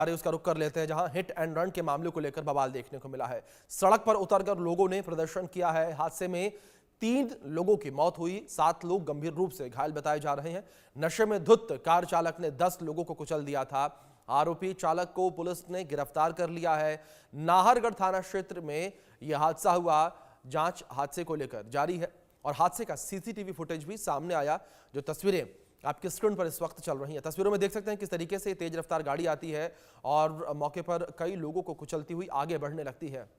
अरे उसका रुख कर लेते हैं, जहां हिट एंड रन के मामले को लेकर बवाल देखने को मिला है। सड़क पर उतरकर लोगों ने प्रदर्शन किया है। हादसे में 3 लोगों की मौत हुई, 7 लोग गंभीर रूप से घायल बताए जा रहे हैं। नशे में धुत कार चालक ने 10 लोगों को कुचल दिया था। आरोपी चालक को पुलिस ने गिरफ्तार कर लिया है। नाहरगढ़ थाना क्षेत्र में यह हादसा हुआ। जांच हादसे को लेकर जारी है और हादसे का सीसीटीवी फुटेज भी सामने आया, जो तस्वीरें आपके स्क्रीन पर इस वक्त चल रही हैं। तस्वीरों में देख सकते हैं किस तरीके से तेज रफ्तार गाड़ी आती है और मौके पर कई लोगों को कुचलती हुई आगे बढ़ने लगती है।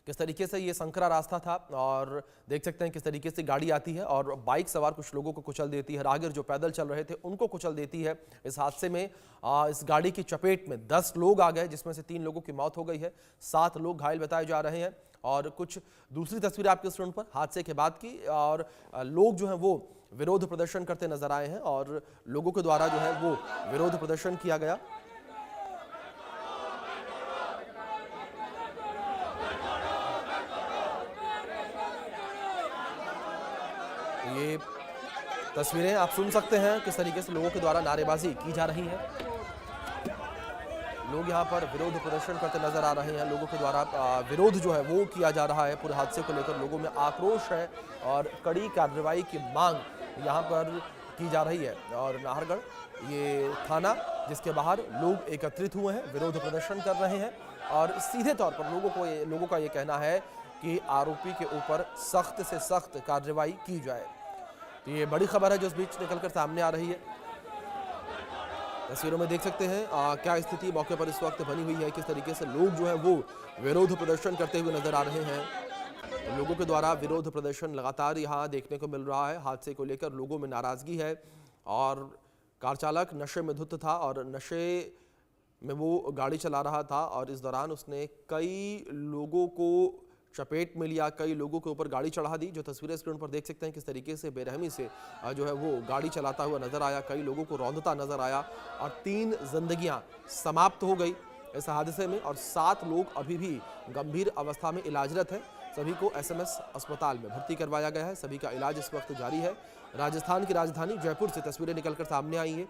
किस तरीके से ये संकरा रास्ता था और देख सकते हैं किस तरीके से गाड़ी आती है और बाइक सवार कुछ लोगों को कुचल देती है। राहगीर जो पैदल चल रहे थे उनको कुचल देती है। इस हादसे में इस गाड़ी की चपेट में 10 लोग आ गए, जिसमें से 3 लोगों की मौत हो गई है। 7 लोग घायल बताए जा रहे हैं। और कुछ दूसरी तस्वीरें आपके स्क्रीन पर हादसे के बाद की, और लोग जो हैं वो विरोध प्रदर्शन करते नजर आए हैं और लोगों के द्वारा जो है वो विरोध प्रदर्शन किया गया। ये तस्वीरें आप सुन सकते हैं किस तरीके से लोगों के द्वारा नारेबाजी की जा रही है। लोग यहाँ पर विरोध प्रदर्शन करते नजर आ रहे हैं। लोगों के द्वारा विरोध जो है वो किया जा रहा है। पूरे हादसे को लेकर लोगों में आक्रोश है और कड़ी कार्रवाई की मांग यहाँ पर की जा रही है। और नाहरगढ़ ये थाना जिसके बाहर लोग एकत्रित हुए हैं, विरोध प्रदर्शन कर रहे हैं और सीधे तौर पर लोगों का ये कहना है कि आरोपी के ऊपर सख्त से सख्त कार्रवाई की जाए। तो ये बड़ी खबर है जो इस बीच निकलकर सामने आ रही है। तस्वीरों में देख सकते हैं क्या स्थिति मौके पर इस वक्त बनी हुई है, किस तरीके से लोग जो है वो विरोध प्रदर्शन करते हुए नजर आ रहे हैं। लोगों के द्वारा विरोध प्रदर्शन लगातार यहाँ देखने को मिल रहा है। हादसे को लेकर लोगों में नाराजगी है और कार चालक नशे में धुत था और नशे में वो गाड़ी चला रहा था और इस दौरान उसने कई लोगों को चपेट में लिया, कई लोगों के ऊपर गाड़ी चढ़ा दी। जो तस्वीरें स्क्रीन पर देख सकते हैं किस तरीके से बेरहमी से जो है वो गाड़ी चलाता हुआ नजर आया, कई लोगों को रौंदता नजर आया और 3 जिंदगियां समाप्त हो गई इस हादसे में और 7 लोग अभी भी गंभीर अवस्था में इलाजरत हैं। सभी को एसएमएस अस्पताल में भर्ती करवाया गया है। सभी का इलाज इस वक्त जारी है। राजस्थान की राजधानी जयपुर से तस्वीरें निकलकर सामने आई है,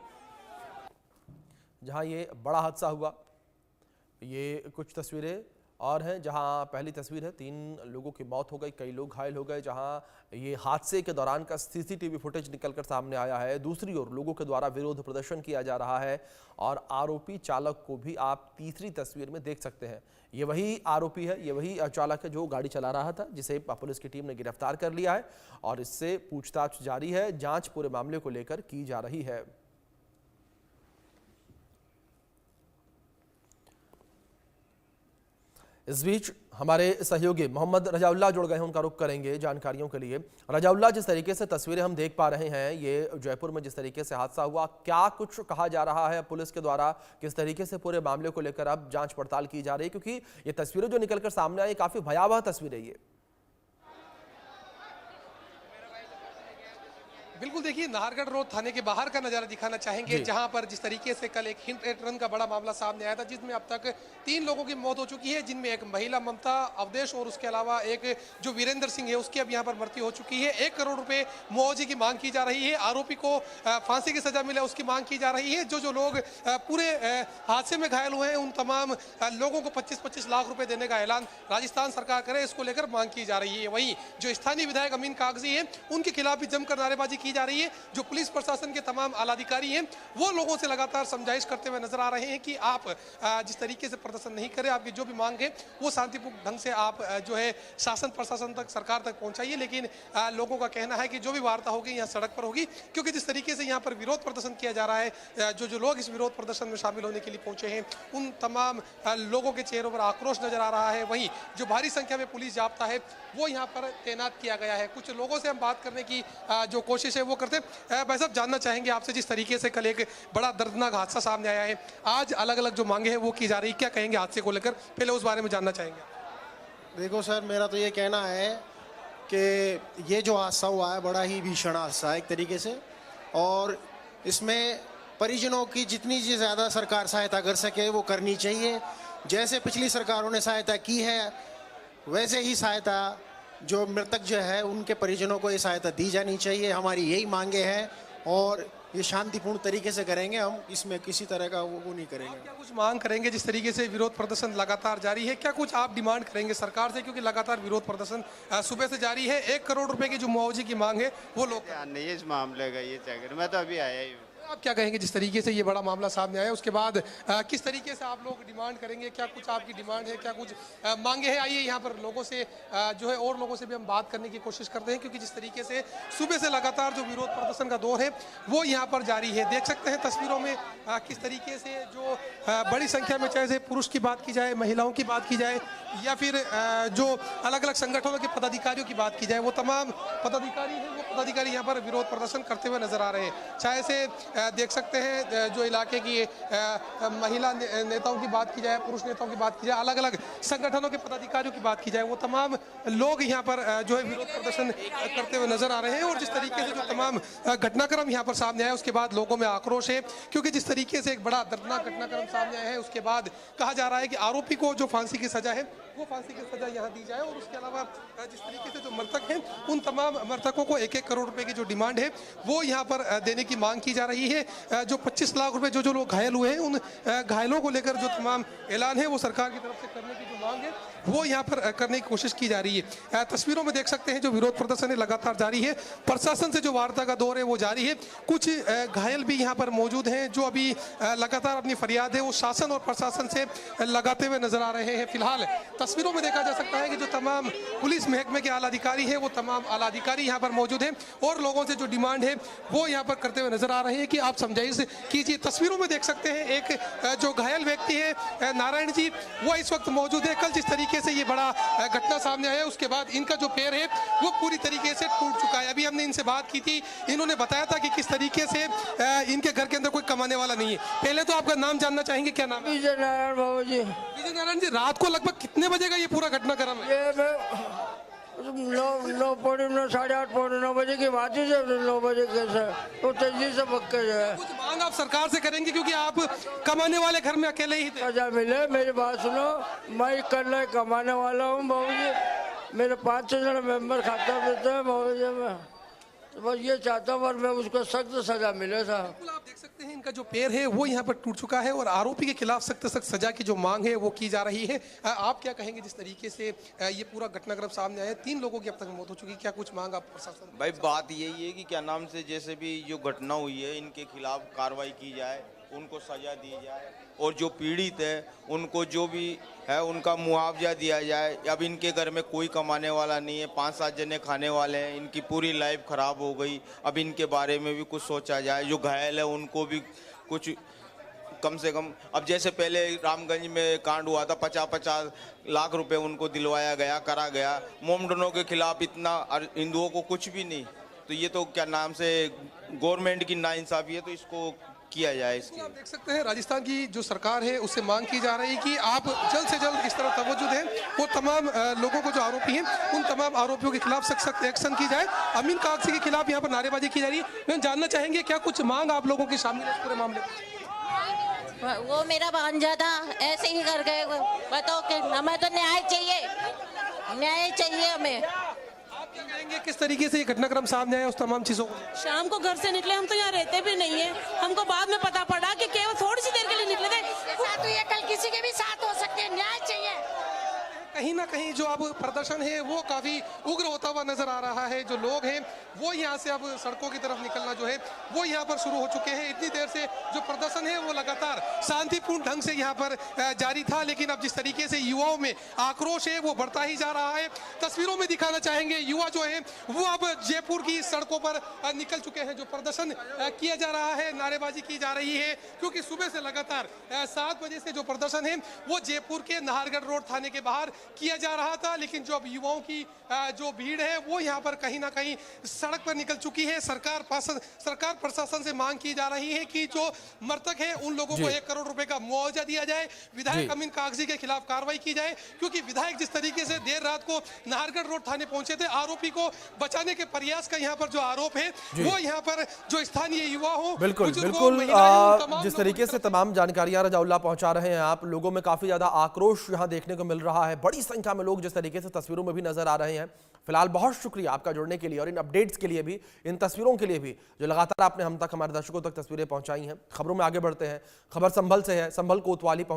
जहां ये बड़ा हादसा हुआ। ये कुछ तस्वीरें और हैं, जहां पहली तस्वीर है 3 लोगों की मौत हो गई, कई लोग घायल हो गए, जहां ये हादसे के दौरान का सीसीटीवी फुटेज निकलकर सामने आया है। दूसरी ओर लोगों के द्वारा विरोध प्रदर्शन किया जा रहा है और आरोपी चालक को भी आप तीसरी तस्वीर में देख सकते हैं। ये वही आरोपी है, ये वही चालक है जो गाड़ी चला रहा था, जिसे पुलिस की टीम ने गिरफ्तार कर लिया है और इससे पूछताछ जारी है। जांच पूरे मामले को लेकर की जा रही है। इस बीच हमारे सहयोगी मोहम्मद रजाउल्लाह जुड़ गए हैं, उनका रुख करेंगे जानकारियों के लिए। रजाउल्लाह, जिस तरीके से तस्वीरें हम देख पा रहे हैं, ये जयपुर में जिस तरीके से हादसा हुआ, क्या कुछ कहा जा रहा है पुलिस के द्वारा, किस तरीके से पूरे मामले को लेकर अब जांच पड़ताल की जा रही है? क्योंकि ये तस्वीरें जो निकलकर सामने आई काफी भयावह तस्वीरें ये। बिल्कुल, देखिए नाहरगढ़ रोड थाने के बाहर का नजारा दिखाना चाहेंगे, जहां पर जिस तरीके से कल एक हिट एंड रन का बड़ा मामला सामने आया था, जिसमें अब तक 3 लोगों की मौत हो चुकी है, जिनमें एक महिला ममता अवधेश और उसके अलावा एक जो वीरेंद्र सिंह है उसकी अब यहां पर मृत्यु हो चुकी है। 1 करोड़ रुपए मुआवजे की मांग की जा रही है। आरोपी को फांसी की सजा मिले उसकी मांग की जा रही है। जो लोग पूरे हादसे में घायल हुए हैं उन तमाम लोगों को 25-25 लाख रुपए देने का ऐलान राजस्थान सरकार करे, इसको लेकर मांग की जा रही है। वहीं जो स्थानीय विधायक अमीन कागजी है उनके खिलाफ भी जमकर नारेबाजी की जा रही है। जो पुलिस प्रशासन के तमाम आलाधिकारी हैं वो लोगों से लगातार समझाइश करते हुए नजर आ रहे हैं कि आप जिस तरीके से प्रदर्शन नहीं करें, आपकी जो भी मांग है वो शांतिपूर्ण ढंग से आप जो है शासन प्रशासन तक, सरकार तक पहुंचाइए। लेकिन लोगों का कहना है कि जो भी वार्ता होगी यहाँ सड़क पर होगी, क्योंकि जिस तरीके से यहाँ पर विरोध प्रदर्शन किया जा रहा है, जो लोग इस विरोध प्रदर्शन में शामिल होने के लिए पहुंचे हैं उन तमाम लोगों के चेहरों पर आक्रोश नजर आ रहा है। वहीं जो भारी संख्या में पुलिस जाब्ता है वो यहाँ पर तैनात किया गया है। कुछ लोगों से हम बात करने की जो कोशिश है वो करते हैं। भाई साहब, जानना चाहेंगे आपसे, जिस तरीके से कल एक बड़ा दर्दनाक हादसा सामने आया है, आज अलग अलग जो मांगे हैं वो की जा रही, क्या कहेंगे हादसे को लेकर? पहले उस बारे में जानना चाहेंगे। देखो सर, मेरा तो ये कहना है कि ये जो हादसा हुआ है बड़ा ही भीषण हादसा है एक तरीके से, और इसमें परिजनों की जितनी ज़्यादा सरकार सहायता कर सके वो करनी चाहिए। जैसे पिछली सरकारों ने सहायता की है वैसे ही सहायता जो मृतक जो है उनके परिजनों को ये सहायता दी जानी चाहिए। हमारी यही मांगे हैं और ये शांतिपूर्ण तरीके से करेंगे, हम इसमें किसी तरह का वो नहीं करेंगे। क्या कुछ मांग करेंगे? जिस तरीके से विरोध प्रदर्शन लगातार जारी है, क्या कुछ आप डिमांड करेंगे सरकार से, क्योंकि लगातार विरोध प्रदर्शन सुबह से जारी है? 1 करोड़ रुपए की जो मुआवजे की मांग है वो लोग ध्यान नहीं है इस मामले का, ये चेक मैं तो अभी आया ही हूँ। आप क्या कहेंगे जिस तरीके से ये बड़ा मामला सामने आया उसके बाद किस तरीके से आप लोग डिमांड करेंगे? क्या कुछ आपकी डिमांड है, क्या कुछ मांगे हैं? आइए यहाँ पर लोगों से जो है और लोगों से भी हम बात करने की कोशिश करते हैं, क्योंकि जिस तरीके से सुबह से लगातार जो विरोध प्रदर्शन का दौर है वो यहाँ पर जारी है। देख सकते हैं तस्वीरों में किस तरीके से जो बड़ी संख्या में, चाहे से पुरुष की बात की जाए, महिलाओं की बात की जाए, या फिर जो अलग अलग संगठनों के पदाधिकारियों की बात की जाए, वो तमाम पदाधिकारी हैं, वो पदाधिकारी यहाँ पर विरोध प्रदर्शन करते हुए नजर आ रहे हैं। चाहे से देख सकते हैं जो इलाके की महिला नेताओं की बात की जाए, पुरुष नेताओं की बात की जाए, अलग अलग संगठनों के पदाधिकारियों की बात की जाए, वो तमाम लोग यहाँ पर जो है विरोध प्रदर्शन करते हुए नजर आ रहे हैं। और जिस तरीके से जो तमाम घटनाक्रम यहाँ पर सामने आया उसके बाद लोगों में आक्रोश है, क्योंकि जिस तरीके से एक बड़ा दर्दनाक घटनाक्रम सामने आया है उसके बाद कहा जा रहा है कि आरोपी को जो फांसी की सजा है वो फांसी की सजा यहाँ दी जाए। और उसके अलावा जिस तरीके से जो मृतक हैं उन तमाम मृतकों को 1-1 करोड़ रुपए की जो डिमांड है वो यहाँ पर देने की मांग की जा रही है। जो 25 लाख रुपए जो लोग घायल हुए हैं उन घायलों को लेकर जो तमाम ऐलान है वो सरकार की तरफ से करने की जो मांग है वो यहाँ पर करने की कोशिश की जा रही है। तस्वीरों में देख सकते हैं जो विरोध प्रदर्शन है लगातार जारी है। प्रशासन से जो वार्ता का दौर है वो जारी है। कुछ घायल भी यहाँ पर मौजूद हैं जो अभी लगातार अपनी फरियाद है वो शासन और प्रशासन से लगाते हुए नजर आ रहे हैं। फिलहाल तस्वीरों में देखा जा सकता है कि जो तमाम पुलिस महकमे के आला अधिकारी है वो तमाम आला अधिकारी यहाँ पर मौजूद हैं और लोगों से जो डिमांड है वो यहाँ पर करते हुए नजर आ रहे हैं कि आप समझाइश कीजिए। तस्वीरों में देख सकते हैं एक जो घायल व्यक्ति है नारायण जी, वो इस वक्त मौजूद है। कल जिस तरीके से ये बड़ा घटना सामने आया उसके बाद इनका जो पैर है वो पूरी तरीके से टूट चुका है। अभी हमने इनसे बात की थी, इन्होंने बताया था कि किस तरीके से इनके घर के अंदर कोई कमाने वाला नहीं है। पहले तो आपका नाम जानना चाहेंगे, क्या नाम है? विजय नारायण बाबू जी। विजय नारायण जी, रात को लगभग कितने बजे का ये पूरा घटनाक्रम है? ये 9 साढ़े 8 पौने 9 बजे की बात है। जब 9 बजे कैसे तो तेजी से पक्के जो है कुछ मांग आप सरकार से करेंगे, क्योंकि आप कमाने वाले घर में अकेले ही थे? सजा मिले। मेरी बात सुनो, मैं कल कमाने वाला हूँ बाबू जी। मेरे 5-6 जन मेंबर खाता देते हैं बाबू जी। मैं बस ये चाहता हूँ और मैं उसको सख्त सजा मिले साहब। बिल्कुल, आप देख सकते हैं इनका जो पैर है वो यहाँ पर टूट चुका है और आरोपी के खिलाफ सख्त सजा की जो मांग है वो की जा रही है। आप क्या कहेंगे जिस तरीके से ये पूरा घटनाक्रम सामने आया? 3 लोगों की अब तक मौत हो चुकी है, क्या कुछ मांग आप प्रशासन? भाई बात यही है कि क्या नाम से जैसे भी जो घटना हुई है इनके खिलाफ कार्रवाई की जाए, उनको सजा दी जाए और जो पीड़ित है उनको जो भी है उनका मुआवजा दिया जाए। अब इनके घर में कोई कमाने वाला नहीं है, 5-7 जने खाने वाले हैं, इनकी पूरी लाइफ खराब हो गई। अब इनके बारे में भी कुछ सोचा जाए। जो घायल है उनको भी कुछ कम से कम, अब जैसे पहले रामगंज में कांड हुआ था 50-50 लाख रुपए उनको दिलवाया गया, करा गया। मोमडनों के खिलाफ इतना और हिंदुओं को कुछ भी नहीं, तो ये तो क्या नाम से गवर्नमेंट की नाइंसाफी है, तो इसको किया जाए। इसकी आप देख सकते हैं राजस्थान की जो सरकार है उससे मांग की जा रही है कि आप जल्द से जल्द इस तरह तवज्जो दें, वो तमाम लोगों को जो आरोपी हैं उन तमाम आरोपियों के खिलाफ सख्त एक्शन की जाए। अमीन कागजी के खिलाफ यहाँ पर नारेबाजी की जा रही है। मैं जानना चाहेंगे क्या कुछ मांग आप लोगों की शामिल है इस पूरे मामले में? वो मेरा भांजा था, ऐसे ही कर गए। बताओ कि हमें तो न्याय चाहिए, न्याय चाहिए हमें। आप क्या कहेंगे किस तरीके से ये घटनाक्रम सामने आया उस तमाम चीजों को? शाम को घर से निकले, हम तो यहाँ रहते भी नहीं है। हमको बाद में पता पड़ा कि केवल थोड़ी सी देर के लिए निकले थे। साथ हुई है, कल किसी के भी साथ हो सकते हैं, न्याय चाहिए। कहीं ना कहीं जो अब प्रदर्शन है वो काफी उग्र होता हुआ नजर आ रहा है। जो लोग हैं वो यहाँ से अब सड़कों की तरफ निकलना जो है वो यहाँ पर शुरू हो चुके हैं। इतनी देर से जो प्रदर्शन है वो लगातार शांतिपूर्ण ढंग से यहाँ पर जारी था, लेकिन अब जिस तरीके से युवाओं में आक्रोश है वो बढ़ता ही जा रहा है। तस्वीरों में दिखाना चाहेंगे, युवा जो है वो अब जयपुर की सड़कों पर निकल चुके हैं। जो प्रदर्शन किया जा रहा है, नारेबाजी की जा रही है, क्योंकि सुबह से लगातार 7 बजे से जो प्रदर्शन है वो जयपुर के नाहरगढ़ रोड थाने के बाहर किया जा रहा था। लेकिन जो अब युवाओं की जो भीड़ है वो यहाँ पर कहीं ना कहीं सड़क पर निकल चुकी है। सरकार प्रशासन से मांग की जा रही है कि जो मृतक है उन लोगों को 1 करोड़ रुपए का मुआवजा दिया जाए, विधायक अमीन कागजी के खिलाफ कार्रवाई की जाए, क्योंकि विधायक जिस तरीके से देर रात को नाहरगढ़ रोड थाने पहुंचे थे, आरोपी को बचाने के प्रयास का यहाँ पर जो आरोप है वो यहाँ पर जो स्थानीय युवा हो, बिल्कुल जिस तरीके से तमाम जानकारियां रजाउल्ला पहुंचा रहे हैं आप, लोगों में काफी ज्यादा आक्रोश यहाँ देखने को मिल रहा है। बड़ी बड़ी संख्या में लोग जिस तरीके से तस्वीरों में भी नजर आ रहे हैं। फिलहाल बहुत शुक्रिया आपका जुड़ने के लिए और इन अपडेट्स के लिए भी, इन तस्वीरों के लिए भी जो लगातार आपने हम तक, हमारे दर्शकों तक तस्वीरें पहुंचाई हैं। खबरों में आगे बढ़ते हैं। खबर संभल से है। संभल कोतवाली